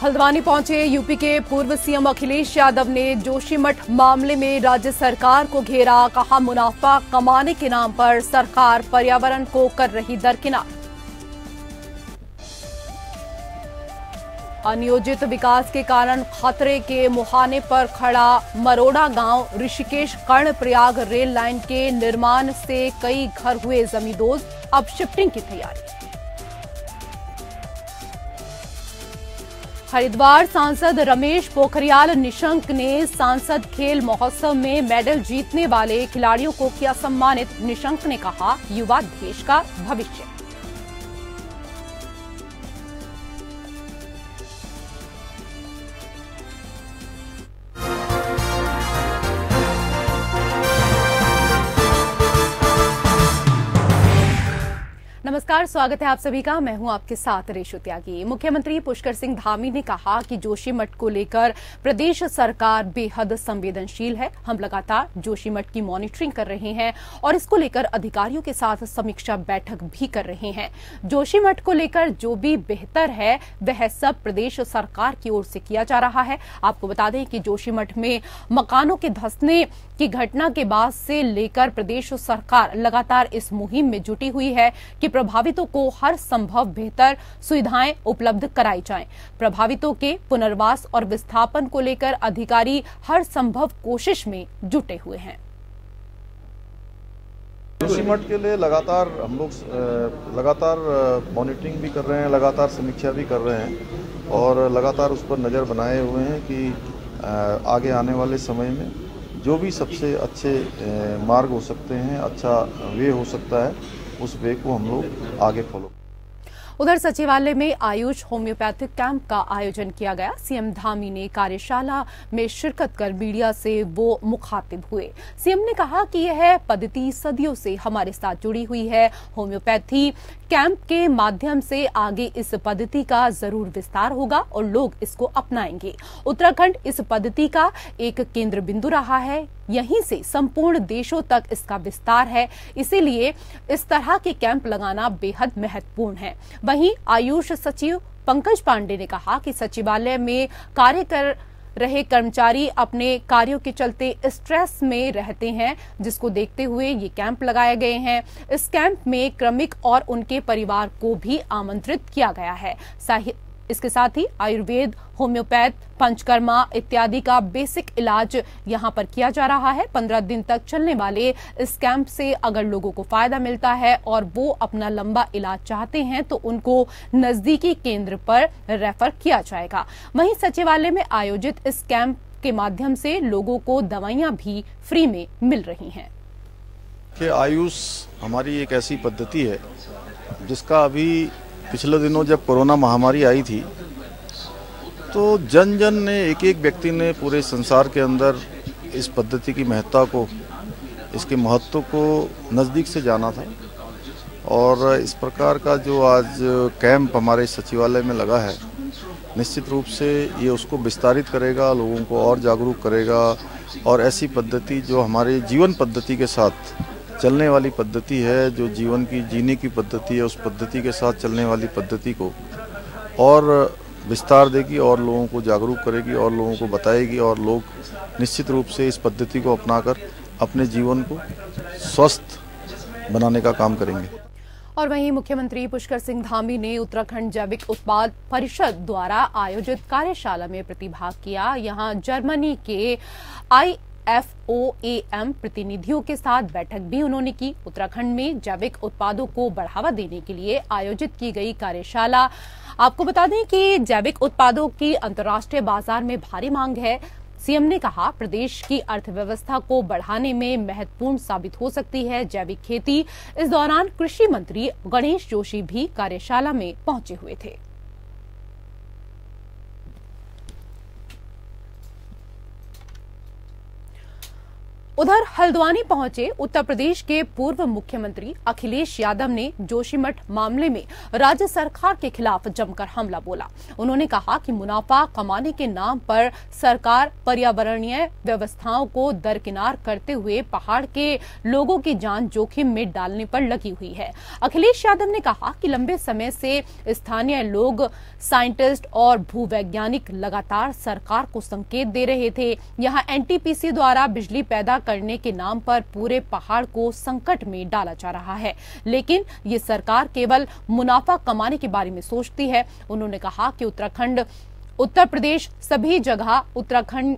हल्द्वानी पहुंचे यूपी के पूर्व सीएम अखिलेश यादव ने जोशीमठ मामले में राज्य सरकार को घेरा। कहा, मुनाफा कमाने के नाम पर सरकार पर्यावरण को कर रही दरकिनार। अनियोजित विकास के कारण खतरे के मुहाने पर खड़ा मरोड़ा गांव ऋषिकेश कर्णप्रयाग रेल लाइन के निर्माण से कई घर हुए जमींदोज। अब शिफ्टिंग की तैयारी। हरिद्वार सांसद रमेश पोखरियाल निशंक ने सांसद खेल महोत्सव में मेडल जीतने वाले खिलाड़ियों को किया सम्मानित। निशंक ने कहा, युवा देश का भविष्य। नमस्कार, स्वागत है आप सभी का। मैं हूं आपके साथ रेशु त्यागी। मुख्यमंत्री पुष्कर सिंह धामी ने कहा कि जोशीमठ को लेकर प्रदेश सरकार बेहद संवेदनशील है। हम लगातार जोशीमठ की मॉनिटरिंग कर रहे हैं और इसको लेकर अधिकारियों के साथ समीक्षा बैठक भी कर रहे हैं। जोशीमठ को लेकर जो भी बेहतर है वह सब प्रदेश सरकार की ओर से किया जा रहा है। आपको बता दें कि जोशीमठ में मकानों के धंसने की घटना के बाद से लेकर प्रदेश सरकार लगातार इस मुहिम में जुटी हुई है कि प्रभावितों को हर संभव बेहतर सुविधाएं उपलब्ध कराई जाएं। प्रभावितों के पुनर्वास और विस्थापन को लेकर अधिकारी हर संभव कोशिश में जुटे हुए हैं। जोशीमठ के लिए लगातार हम लोग लगातार मॉनिटरिंग भी कर रहे हैं, लगातार समीक्षा भी कर रहे हैं और लगातार उस पर नज़र बनाए हुए हैं कि आगे आने वाले समय में जो भी सबसे अच्छे मार्ग हो सकते हैं, अच्छा वे हो सकता है, उस वे को हम लोग आगे फॉलो। उधर सचिवालय में आयुष होम्योपैथिक कैंप का आयोजन किया गया। सीएम धामी ने कार्यशाला में शिरकत कर मीडिया से वो मुखातिब हुए। सीएम ने कहा कि यह पद्धति सदियों से हमारे साथ जुड़ी हुई है। होम्योपैथी कैंप के माध्यम से आगे इस पद्धति का जरूर विस्तार होगा और लोग इसको अपनाएंगे। उत्तराखंड इस पद्धति का एक केंद्र बिंदु रहा है, यहीं से संपूर्ण देशों तक इसका विस्तार है। इसीलिए इस तरह के कैंप लगाना बेहद महत्वपूर्ण है। वहीं आयुष सचिव पंकज पांडे ने कहा कि सचिवालय में कार्य कर रहे कर्मचारी अपने कार्यों के चलते स्ट्रेस में रहते हैं, जिसको देखते हुए ये कैंप लगाए गए हैं। इस कैंप में क्रमिक और उनके परिवार को भी आमंत्रित किया गया है। इसके साथ ही आयुर्वेद, होम्योपैथ, पंचकर्मा इत्यादि का बेसिक इलाज यहां पर किया जा रहा है। 15 दिन तक चलने वाले इस कैंप से अगर लोगों को फायदा मिलता है और वो अपना लंबा इलाज चाहते हैं तो उनको नजदीकी केंद्र पर रेफर किया जाएगा। वहीं सचिवालय में आयोजित इस कैंप के माध्यम से लोगों को दवाइयां भी फ्री में मिल रही हैं। आयुष हमारी एक ऐसी पद्धति है जिसका अभी पिछले दिनों जब कोरोना महामारी आई थी तो जन जन ने, एक एक व्यक्ति ने पूरे संसार के अंदर इस पद्धति की महत्ता को, इसके महत्व को नज़दीक से जाना था। और इस प्रकार का जो आज कैंप हमारे सचिवालय में लगा है, निश्चित रूप से ये उसको विस्तारित करेगा, लोगों को और जागरूक करेगा और ऐसी पद्धति जो हमारे जीवन पद्धति के साथ चलने वाली पद्धति है, जो जीवन की जीने की पद्धति है, उस पद्धति के साथ चलने वाली पद्धति को और विस्तार देगी और लोगों को जागरूक करेगी और लोगों को बताएगी और लोग निश्चित रूप से इस पद्धति को अपनाकर अपने जीवन को स्वस्थ बनाने का काम करेंगे। और वहीं मुख्यमंत्री पुष्कर सिंह धामी ने उत्तराखंड जैविक उत्पाद परिषद द्वारा आयोजित कार्यशाला में प्रतिभाग किया। यहां जर्मनी के IFOAM प्रतिनिधियों के साथ बैठक भी उन्होंने की। उत्तराखंड में जैविक उत्पादों को बढ़ावा देने के लिए आयोजित की गई कार्यशाला। आपको बता दें कि जैविक उत्पादों की अंतर्राष्ट्रीय बाजार में भारी मांग है। सीएम ने कहा, प्रदेश की अर्थव्यवस्था को बढ़ाने में महत्वपूर्ण साबित हो सकती है जैविक खेती। इस दौरान कृषि मंत्री गणेश जोशी भी कार्यशाला में पहुंचे हुए थे। उधर हल्द्वानी पहुंचे उत्तर प्रदेश के पूर्व मुख्यमंत्री अखिलेश यादव ने जोशीमठ मामले में राज्य सरकार के खिलाफ जमकर हमला बोला। उन्होंने कहा कि मुनाफा कमाने के नाम पर सरकार पर्यावरणीय व्यवस्थाओं को दरकिनार करते हुए पहाड़ के लोगों की जान जोखिम में डालने पर लगी हुई है। अखिलेश यादव ने कहा कि लंबे समय से स्थानीय लोग, साइंटिस्ट और भूवैज्ञानिक लगातार सरकार को संकेत दे रहे थे। यहाँ एनटीपीसी द्वारा बिजली पैदा करने के नाम पर पूरे पहाड़ को संकट में डाला जा रहा है, लेकिन ये सरकार केवल मुनाफा कमाने के बारे में सोचती है। उन्होंने कहा कि उत्तराखंड, उत्तर प्रदेश सभी जगह, उत्तराखंड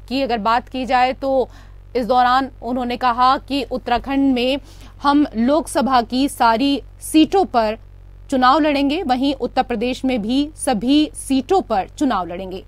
की अगर बात की जाए तो इस दौरान उन्होंने कहा कि उत्तराखंड में हम लोकसभा की सारी सीटों पर चुनाव लड़ेंगे, वहीं उत्तर प्रदेश में भी सभी सीटों पर चुनाव लड़ेंगे।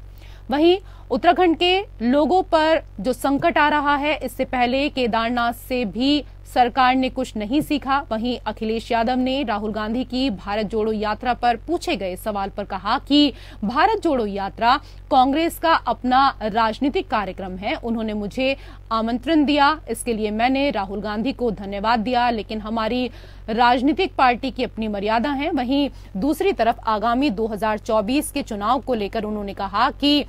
वहीं उत्तराखंड के लोगों पर जो संकट आ रहा है, इससे पहले केदारनाथ से भी सरकार ने कुछ नहीं सीखा। वहीं अखिलेश यादव ने राहुल गांधी की भारत जोड़ो यात्रा पर पूछे गए सवाल पर कहा कि भारत जोड़ो यात्रा कांग्रेस का अपना राजनीतिक कार्यक्रम है। उन्होंने मुझे आमंत्रण दिया, इसके लिए मैंने राहुल गांधी को धन्यवाद दिया, लेकिन हमारी राजनीतिक पार्टी की अपनी मर्यादा है। वहीं दूसरी तरफ आगामी 2024 के चुनाव को लेकर उन्होंने कहा कि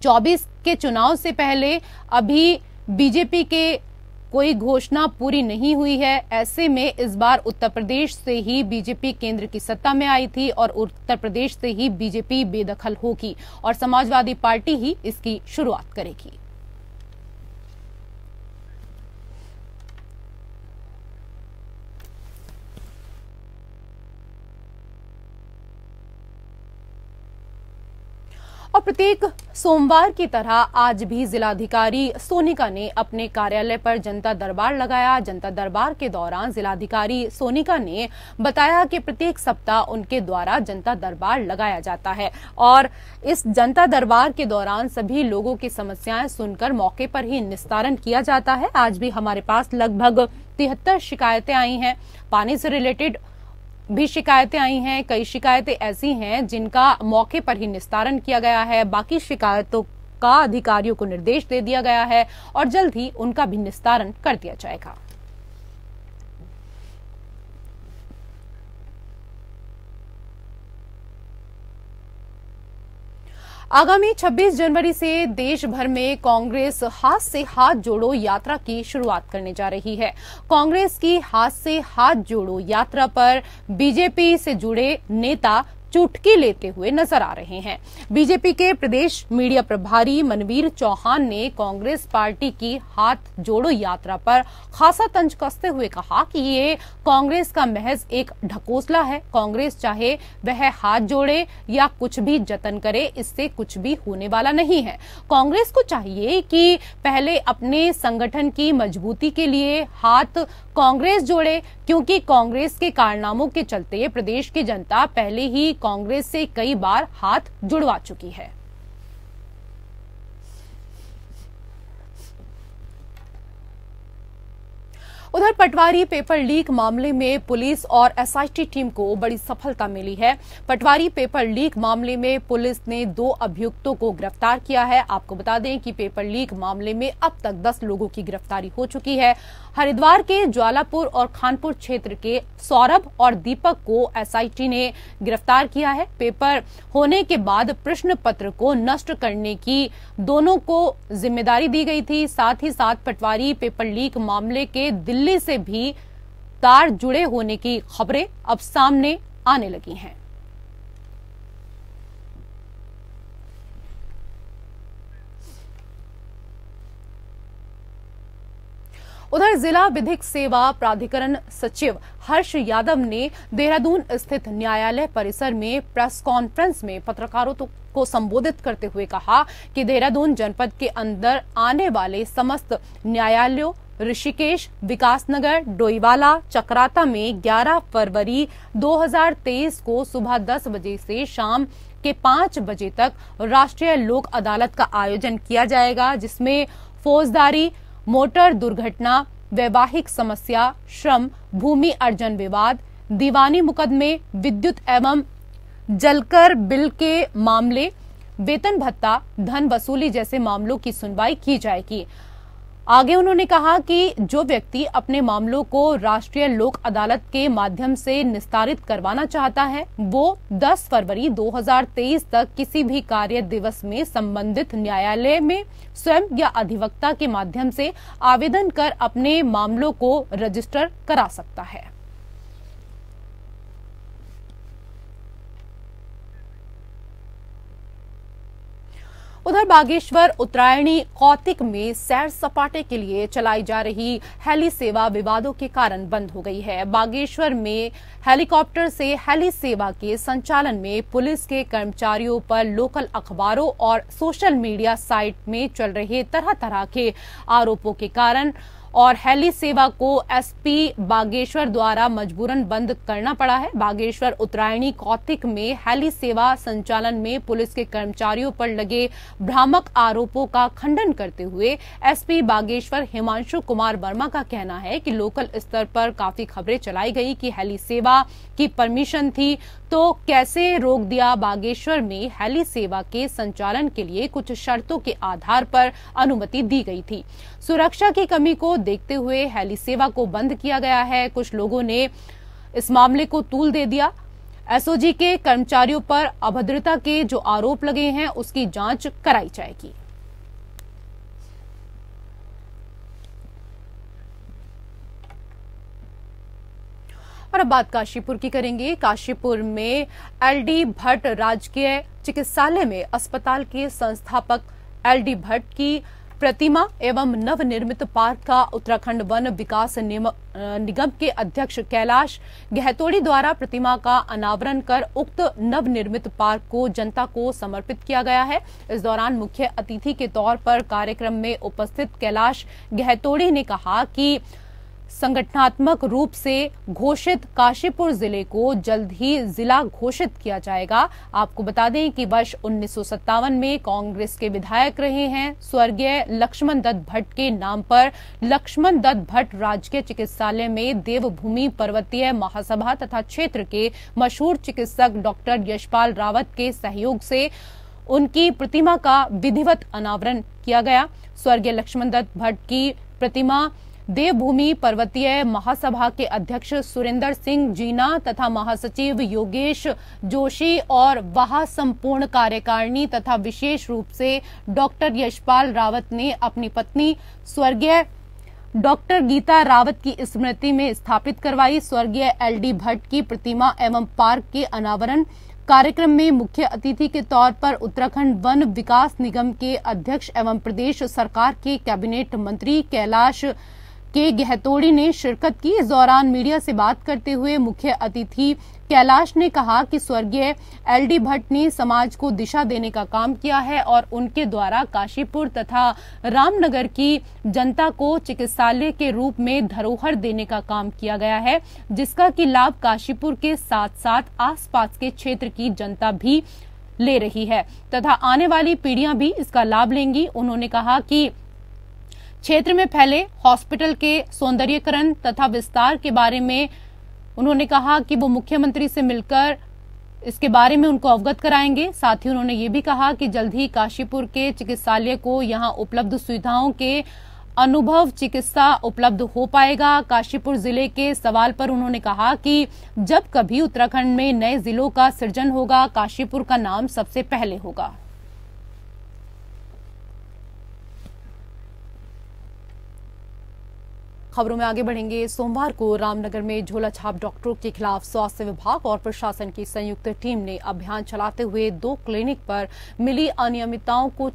24 के चुनाव से पहले अभी बीजेपी के कोई घोषणा पूरी नहीं हुई है। ऐसे में इस बार उत्तर प्रदेश से ही बीजेपी केंद्र की सत्ता में आई थी और उत्तर प्रदेश से ही बीजेपी बेदखल होगी और समाजवादी पार्टी ही इसकी शुरुआत करेगी। और प्रत्येक सोमवार की तरह आज भी जिलाधिकारी सोनिका ने अपने कार्यालय पर जनता दरबार लगाया। जनता दरबार के दौरान जिलाधिकारी सोनिका ने बताया कि प्रत्येक सप्ताह उनके द्वारा जनता दरबार लगाया जाता है और इस जनता दरबार के दौरान सभी लोगों की समस्याएं सुनकर मौके पर ही निस्तारण किया जाता है। आज भी हमारे पास लगभग 73 शिकायतें आई हैं। पानी से रिलेटेड भी शिकायतें आई हैं। कई शिकायतें ऐसी हैं जिनका मौके पर ही निस्तारण किया गया है। बाकी शिकायतों का अधिकारियों को निर्देश दे दिया गया है और जल्द ही उनका भी निस्तारण कर दिया जाएगा। आगामी 26 जनवरी से देश भर में कांग्रेस हाथ से हाथ जोड़ो यात्रा की शुरुआत करने जा रही है। कांग्रेस की हाथ से हाथ जोड़ो यात्रा पर बीजेपी से जुड़े नेता चुटकी लेते हुए नजर आ रहे हैं। बीजेपी के प्रदेश मीडिया प्रभारी मनवीर चौहान ने कांग्रेस पार्टी की हाथ जोड़ो यात्रा पर खासा तंज कसते हुए कहा कि ये कांग्रेस का महज एक ढकोसला है। कांग्रेस चाहे वह हाथ जोड़े या कुछ भी जतन करे, इससे कुछ भी होने वाला नहीं है। कांग्रेस को चाहिए कि पहले अपने संगठन की मजबूती के लिए हाथ कांग्रेस जोड़े, क्योंकि कांग्रेस के कारनामों के चलते प्रदेश की जनता पहले ही कांग्रेस से कई बार हाथ जुड़वा चुकी है। उधर पटवारी पेपर लीक मामले में पुलिस और एसआईटी टीम को बड़ी सफलता मिली है। पटवारी पेपर लीक मामले में पुलिस ने 2 अभियुक्तों को गिरफ्तार किया है। आपको बता दें कि पेपर लीक मामले में अब तक 10 लोगों की गिरफ्तारी हो चुकी है। हरिद्वार के ज्वालापुर और खानपुर क्षेत्र के सौरभ और दीपक को एसआईटी ने गिरफ्तार किया है। पेपर होने के बाद प्रश्न पत्र को नष्ट करने की दोनों को जिम्मेदारी दी गई थी। साथ ही साथ पटवारी पेपर लीक मामले के दिल्ली से भी तार जुड़े होने की खबरें अब सामने आने लगी हैं। उधर जिला विधिक सेवा प्राधिकरण सचिव हर्ष यादव ने देहरादून स्थित न्यायालय परिसर में प्रेस कॉन्फ्रेंस में पत्रकारों को संबोधित करते हुए कहा कि देहरादून जनपद के अंदर आने वाले समस्त न्यायालयों ऋषिकेश, विकासनगर, डोईवाला, चक्राता में 11 फरवरी 2023 को सुबह 10 बजे से शाम के 5 बजे तक राष्ट्रीय लोक अदालत का आयोजन किया जाएगा, जिसमें फौजदारी, मोटर दुर्घटना, वैवाहिक समस्या, श्रम, भूमि अर्जन विवाद, दीवानी मुकदमे, विद्युत एवं जलकर बिल के मामले, वेतन भत्ता, धन वसूली जैसे मामलों की सुनवाई की जाएगी। आगे उन्होंने कहा कि जो व्यक्ति अपने मामलों को राष्ट्रीय लोक अदालत के माध्यम से निस्तारित करवाना चाहता है वो 10 फरवरी 2023 तक किसी भी कार्य दिवस में संबंधित न्यायालय में स्वयं या अधिवक्ता के माध्यम से आवेदन कर अपने मामलों को रजिस्टर करा सकता है। उधर बागेश्वर उत्तरायणी कौतिक में सैर सपाटे के लिए चलाई जा रही हेली सेवा विवादों के कारण बंद हो गई है। बागेश्वर में हेलीकॉप्टर से हेली सेवा के संचालन में पुलिस के कर्मचारियों पर लोकल अखबारों और सोशल मीडिया साइट में चल रहे तरह तरह के आरोपों के कारण और हेली सेवा को एसपी बागेश्वर द्वारा मजबूरन बंद करना पड़ा है। बागेश्वर उत्तरायणी कौतिक में हेली सेवा संचालन में पुलिस के कर्मचारियों पर लगे भ्रामक आरोपों का खंडन करते हुए एसपी बागेश्वर हिमांशु कुमार वर्मा का कहना है कि लोकल स्तर पर काफी खबरें चलाई गई कि हेली सेवा की परमिशन थी तो कैसे रोक दिया। बागेश्वर में हेली सेवा के संचालन के लिए कुछ शर्तों के आधार पर अनुमति दी गई थी। सुरक्षा की कमी को देखते हुए हेली सेवा को बंद किया गया है। कुछ लोगों ने इस मामले को तूल दे दिया। एसओजी के कर्मचारियों पर अभद्रता के जो आरोप लगे हैं उसकी जांच कराई जाएगी। और अब बात काशीपुर की करेंगे। काशीपुर में एलडी भट्ट राजकीय चिकित्सालय में अस्पताल के संस्थापक एलडी भट्ट की प्रतिमा एवं नवनिर्मित पार्क का उत्तराखंड वन विकास निगम के अध्यक्ष कैलाश गहतोड़ी द्वारा प्रतिमा का अनावरण कर उक्त नवनिर्मित पार्क को जनता को समर्पित किया गया है। इस दौरान मुख्य अतिथि के तौर पर कार्यक्रम में उपस्थित कैलाश गहतोड़ी ने कहा कि संगठनात्मक रूप से घोषित काशीपुर जिले को जल्द ही जिला घोषित किया जाएगा। आपको बता दें कि वर्ष 1957 में कांग्रेस के विधायक रहे हैं स्वर्गीय लक्ष्मण दत्त भट्ट के नाम पर लक्ष्मण दत्त भट्ट राजकीय चिकित्सालय में देवभूमि पर्वतीय महासभा तथा क्षेत्र के मशहूर चिकित्सक डॉक्टर यशपाल रावत के सहयोग से उनकी प्रतिमा का विधिवत अनावरण किया गया। स्वर्गीय लक्ष्मण दत्त भट्ट की प्रतिमा देवभूमि पर्वतीय महासभा के अध्यक्ष सुरेंद्र सिंह जीना तथा महासचिव योगेश जोशी और वहा संपूर्ण कार्यकारिणी तथा विशेष रूप से डॉक्टर यशपाल रावत ने अपनी पत्नी स्वर्गीय डॉक्टर गीता रावत की स्मृति में स्थापित करवाई। स्वर्गीय एलडी भट्ट की प्रतिमा एवं पार्क के अनावरण कार्यक्रम में मुख्य अतिथि के तौर पर उत्तराखंड वन विकास निगम के अध्यक्ष एवं प्रदेश सरकार के कैबिनेट मंत्री कैलाश के गहतोड़ी ने शिरकत की। इस दौरान मीडिया से बात करते हुए मुख्य अतिथि कैलाश ने कहा कि स्वर्गीय एलडी भट्ट ने समाज को दिशा देने का काम किया है और उनके द्वारा काशीपुर तथा रामनगर की जनता को चिकित्सालय के रूप में धरोहर देने का काम किया गया है, जिसका कि लाभ काशीपुर के साथ साथ आसपास के क्षेत्र की जनता भी ले रही है तथा आने वाली पीढ़ियां भी इसका लाभ लेंगी। उन्होंने कहा कि क्षेत्र में फैले हॉस्पिटल के सौंदर्यीकरण तथा विस्तार के बारे में उन्होंने कहा कि वो मुख्यमंत्री से मिलकर इसके बारे में उनको अवगत कराएंगे। साथ ही उन्होंने ये भी कहा कि जल्द ही काशीपुर के चिकित्सालय को यहां उपलब्ध सुविधाओं के अनुभव चिकित्सा उपलब्ध हो पाएगा। काशीपुर जिले के सवाल पर उन्होंने कहा कि जब कभी उत्तराखंड में नए जिलों का सृजन होगा काशीपुर का नाम सबसे पहले होगा। खबरों में आगे बढ़ेंगे। सोमवार को रामनगर में झोला छाप डॉक्टरों के खिलाफ स्वास्थ्य विभाग और प्रशासन की संयुक्त टीम ने अभियान चलाते हुए 2 क्लिनिक पर मिली अनियमितताओं को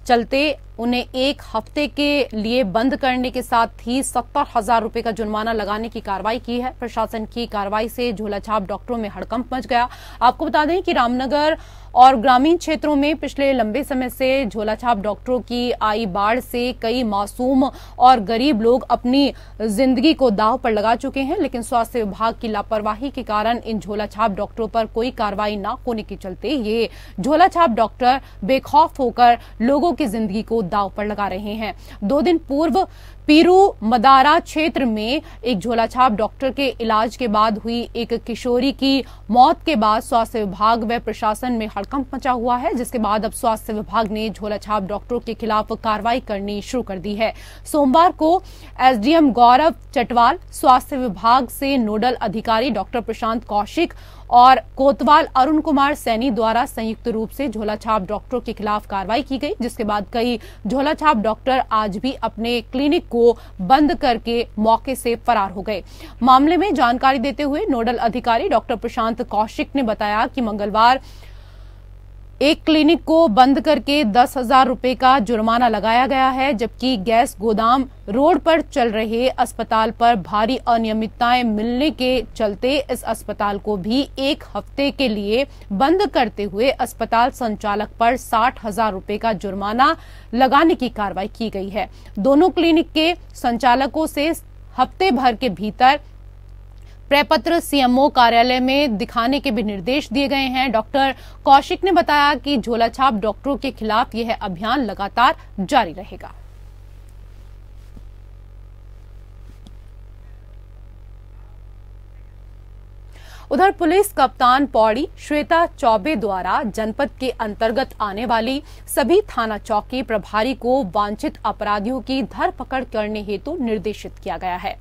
चलते उन्हें 1 हफ्ते के लिए बंद करने के साथ ही 70,000 रुपए का जुर्माना लगाने की कार्रवाई की है। प्रशासन की कार्रवाई से झोला छाप डॉक्टरों में हड़कंप मच गया। आपको बता दें कि रामनगर और ग्रामीण क्षेत्रों में पिछले लंबे समय से झोला छाप डॉक्टरों की आई बाढ़ से कई मासूम और गरीब लोग अपनी जिंदगी को दांव पर लगा चुके हैं, लेकिन स्वास्थ्य विभाग की लापरवाही के कारण इन झोला छाप डॉक्टरों पर कोई कार्रवाई न होने के चलते ये झोला छाप डॉक्टर बेखौफ होकर लोगों की जिंदगी को दांव पर लगा रहे हैं। 2 दिन पूर्व पीरू मदारा क्षेत्र में एक झोलाछाप डॉक्टर के इलाज के बाद हुई एक किशोरी की मौत के बाद स्वास्थ्य विभाग व प्रशासन में हड़कंप मचा हुआ है, जिसके बाद अब स्वास्थ्य विभाग ने झोलाछाप डॉक्टरों के खिलाफ कार्रवाई करनी शुरू कर दी है। सोमवार को एसडीएम गौरव चटवाल, स्वास्थ्य विभाग से नोडल अधिकारी डॉक्टर प्रशांत कौशिक और कोतवाल अरुण कुमार सैनी द्वारा संयुक्त रूप से झोलाछाप डॉक्टरों के खिलाफ कार्रवाई की गई, जिसके बाद कई झोलाछाप डॉक्टर आज भी अपने क्लिनिक को बंद करके मौके से फरार हो गए। मामले में जानकारी देते हुए नोडल अधिकारी डॉक्टर प्रशांत कौशिक ने बताया कि मंगलवार एक क्लिनिक को बंद करके 10,000 रुपए का जुर्माना लगाया गया है, जबकि गैस गोदाम रोड पर चल रहे अस्पताल पर भारी अनियमितताएं मिलने के चलते इस अस्पताल को भी एक हफ्ते के लिए बंद करते हुए अस्पताल संचालक पर 60,000 रुपए का जुर्माना लगाने की कार्रवाई की गई है। दोनों क्लिनिक के संचालकों से हफ्ते भर के भीतर प्रपत्र सीएमओ कार्यालय में दिखाने के भी निर्देश दिए गए हैं। डॉक्टर कौशिक ने बताया कि झोलाछाप डॉक्टरों के खिलाफ यह अभियान लगातार जारी रहेगा। उधर पुलिस कप्तान पौड़ी श्वेता चौबे द्वारा जनपद के अंतर्गत आने वाली सभी थाना चौकी प्रभारी को वांछित अपराधियों की धरपकड़ करने हेतु निर्देशित किया गया है,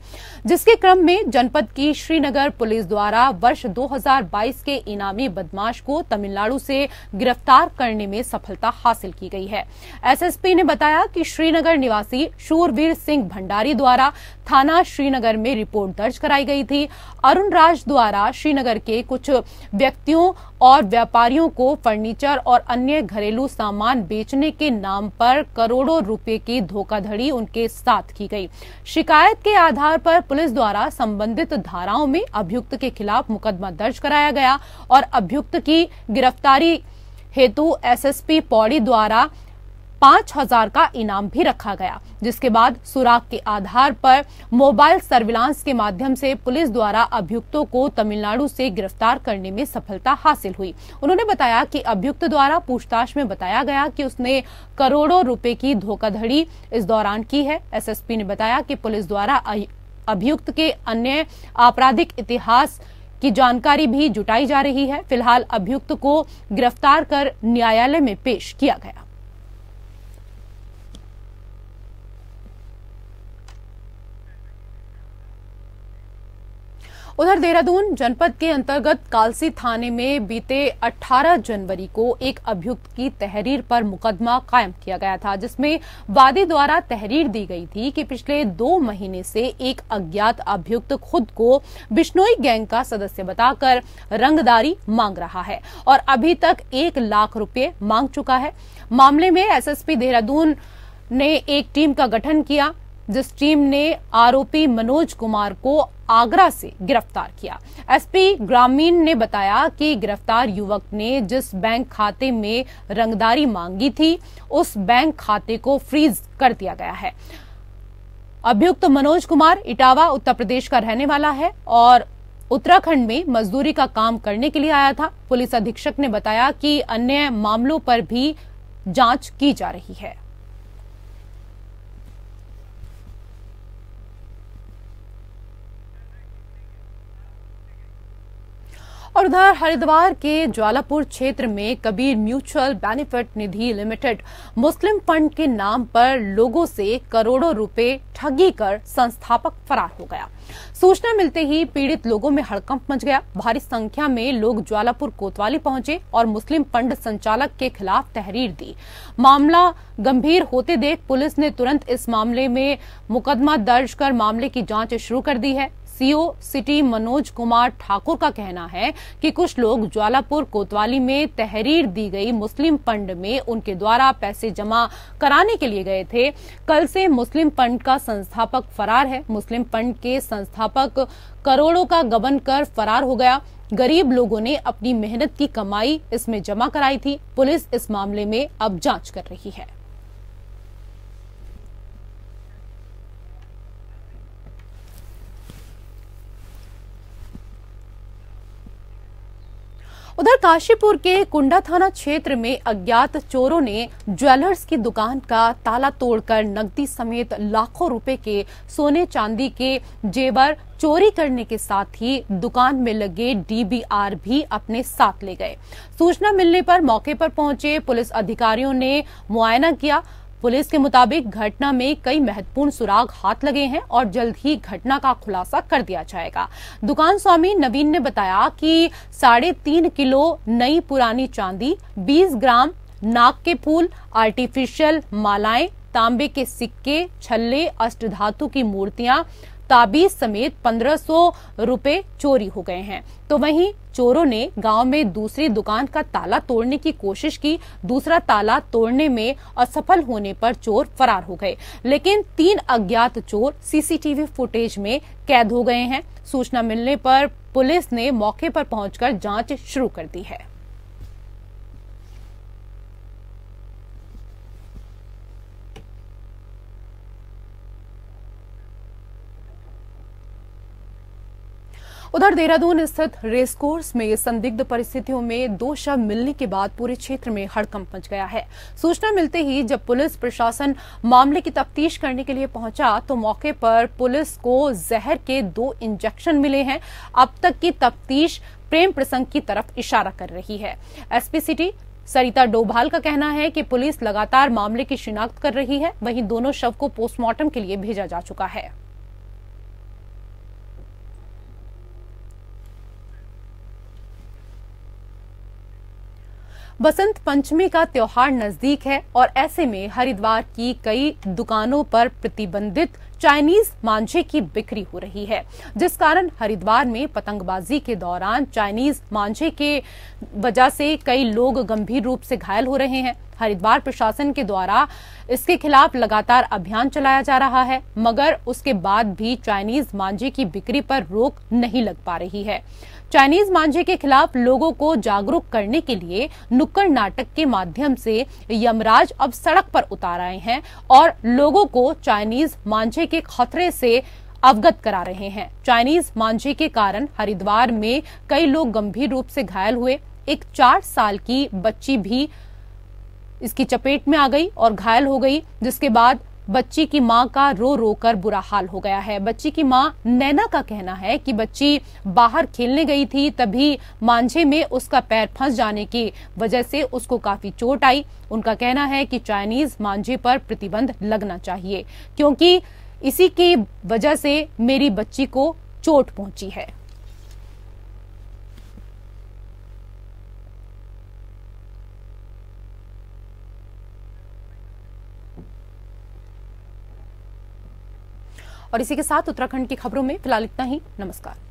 जिसके क्रम में जनपद की श्रीनगर पुलिस द्वारा वर्ष 2022 के इनामी बदमाश को तमिलनाडु से गिरफ्तार करने में सफलता हासिल की गई है। एसएसपी ने बताया कि श्रीनगर निवासी शूरवीर सिंह भंडारी द्वारा थाना श्रीनगर में रिपोर्ट दर्ज कराई गई थी। अरुण राज द्वारा श्रीनगर के कुछ व्यक्तियों और व्यापारियों को फर्नीचर और अन्य घरेलू सामान बेचने के नाम पर करोड़ों रुपए की धोखाधड़ी उनके साथ की गई। शिकायत के आधार पर पुलिस द्वारा संबंधित धाराओं में अभियुक्त के खिलाफ मुकदमा दर्ज कराया गया और अभियुक्त की गिरफ्तारी हेतु एसएसपी पौड़ी द्वारा 5,000 का इनाम भी रखा गया, जिसके बाद सुराग के आधार पर मोबाइल सर्विलांस के माध्यम से पुलिस द्वारा अभियुक्तों को तमिलनाडु से गिरफ्तार करने में सफलता हासिल हुई। उन्होंने बताया कि अभियुक्त द्वारा पूछताछ में बताया गया कि उसने करोड़ों रुपए की धोखाधड़ी इस दौरान की है। एसएसपी ने बताया कि पुलिस द्वारा अभियुक्त के अन्य आपराधिक इतिहास की जानकारी भी जुटाई जा रही है। फिलहाल अभियुक्त को गिरफ्तार कर न्यायालय में पेश किया गया। उधर देहरादून जनपद के अंतर्गत कालसी थाने में बीते 18 जनवरी को एक अभियुक्त की तहरीर पर मुकदमा कायम किया गया था, जिसमें वादी द्वारा तहरीर दी गई थी कि पिछले 2 महीने से एक अज्ञात अभियुक्त खुद को बिश्नोई गैंग का सदस्य बताकर रंगदारी मांग रहा है और अभी तक 1 लाख रुपए मांग चुका है। मामले में एसएसपी देहरादून ने एक टीम का गठन किया, जिस टीम ने आरोपी मनोज कुमार को आगरा से गिरफ्तार किया। एसपी ग्रामीण ने बताया कि गिरफ्तार युवक ने जिस बैंक खाते में रंगदारी मांगी थी, उस बैंक खाते को फ्रीज कर दिया गया है। अभियुक्त मनोज कुमार इटावा उत्तर प्रदेश का रहने वाला है और उत्तराखंड में मजदूरी का काम करने के लिए आया था। पुलिस अधीक्षक ने बताया कि अन्य मामलों पर भी जांच की जा रही है। और उधर हरिद्वार के ज्वालापुर क्षेत्र में कबीर म्यूचुअल बेनिफिट निधि लिमिटेड मुस्लिम फंड के नाम पर लोगों से करोड़ों रुपए ठगी कर संस्थापक फरार हो गया। सूचना मिलते ही पीड़ित लोगों में हड़कंप मच गया। भारी संख्या में लोग ज्वालापुर कोतवाली पहुंचे और मुस्लिम फंड संचालक के खिलाफ तहरीर दी। मामला गंभीर होते देख पुलिस ने तुरंत इस मामले में मुकदमा दर्ज कर मामले की जांच शुरू कर दी है। सीओ सिटी मनोज कुमार ठाकुर का कहना है कि कुछ लोग ज्वालापुर कोतवाली में तहरीर दी गई मुस्लिम फंड में उनके द्वारा पैसे जमा कराने के लिए गए थे। कल से मुस्लिम फंड का संस्थापक फरार है। मुस्लिम फंड के संस्थापक करोड़ों का गबन कर फरार हो गया। गरीब लोगों ने अपनी मेहनत की कमाई इसमें जमा कराई थी। पुलिस इस मामले में अब जांच कर रही है। उधर काशीपुर के कुंडा थाना क्षेत्र में अज्ञात चोरों ने ज्वेलर्स की दुकान का ताला तोड़कर नकदी समेत लाखों रुपए के सोने चांदी के जेवर चोरी करने के साथ ही दुकान में लगे डीबीआर भी अपने साथ ले गए। सूचना मिलने पर मौके पर पहुंचे पुलिस अधिकारियों ने मुआयना किया। पुलिस के मुताबिक घटना में कई महत्वपूर्ण सुराग हाथ लगे हैं और जल्द ही घटना का खुलासा कर दिया जाएगा। दुकान स्वामी नवीन ने बताया कि 3.5 किलो नई पुरानी चांदी, 20 ग्राम नाक के फूल, आर्टिफिशियल मालाएं, तांबे के सिक्के, छल्ले, अष्टधातु की मूर्तियां, ताबीज समेत 1500 रुपए चोरी हो गए हैं। तो वहीं चोरों ने गांव में दूसरी दुकान का ताला तोड़ने की कोशिश की। दूसरा ताला तोड़ने में असफल होने पर चोर फरार हो गए, लेकिन 3 अज्ञात चोर सीसीटीवी फुटेज में कैद हो गए हैं। सूचना मिलने पर पुलिस ने मौके पर पहुंचकर जांच शुरू कर दी है। उधर देहरादून स्थित रेसकोर्स में संदिग्ध परिस्थितियों में 2 शव मिलने के बाद पूरे क्षेत्र में हड़कंप मच गया है। सूचना मिलते ही जब पुलिस प्रशासन मामले की तफ्तीश करने के लिए पहुंचा तो मौके पर पुलिस को जहर के 2 इंजेक्शन मिले हैं। अब तक की तफ्तीश प्रेम प्रसंग की तरफ इशारा कर रही है। एसपी सिटी सरिता डोभाल का कहना है कि पुलिस लगातार मामले की शिनाख्त कर रही है। वहीं दोनों शव को पोस्टमार्टम के लिए भेजा जा चुका है। बसंत पंचमी का त्योहार नजदीक है और ऐसे में हरिद्वार की कई दुकानों पर प्रतिबंधित चाइनीज मांझे की बिक्री हो रही है, जिस कारण हरिद्वार में पतंगबाजी के दौरान चाइनीज मांझे के वजह से कई लोग गंभीर रूप से घायल हो रहे हैं। हरिद्वार प्रशासन के द्वारा इसके खिलाफ लगातार अभियान चलाया जा रहा है, मगर उसके बाद भी चाइनीज मांझे की बिक्री पर रोक नहीं लग पा रही है। चाइनीज मांझे के खिलाफ लोगों को जागरूक करने के लिए नुक्कड़ नाटक के माध्यम से यमराज अब सड़क पर उतार आए हैं और लोगों को चाइनीज मांझे के खतरे से अवगत करा रहे हैं। चाइनीज मांझे के कारण हरिद्वार में कई लोग गंभीर रूप से घायल हुए। एक 4 साल की बच्ची भी इसकी चपेट में आ गई और घायल हो गई, जिसके बाद बच्ची की मां का रो रो कर बुरा हाल हो गया है। बच्ची की मां नैना का कहना है कि बच्ची बाहर खेलने गई थी, तभी मांझे में उसका पैर फंस जाने की वजह से उसको काफी चोट आई। उनका कहना है कि चाइनीज मांझे पर प्रतिबंध लगना चाहिए, क्योंकि इसी की वजह से मेरी बच्ची को चोट पहुंची है। और इसी के साथ उत्तराखंड की खबरों में फिलहाल इतना ही। नमस्कार।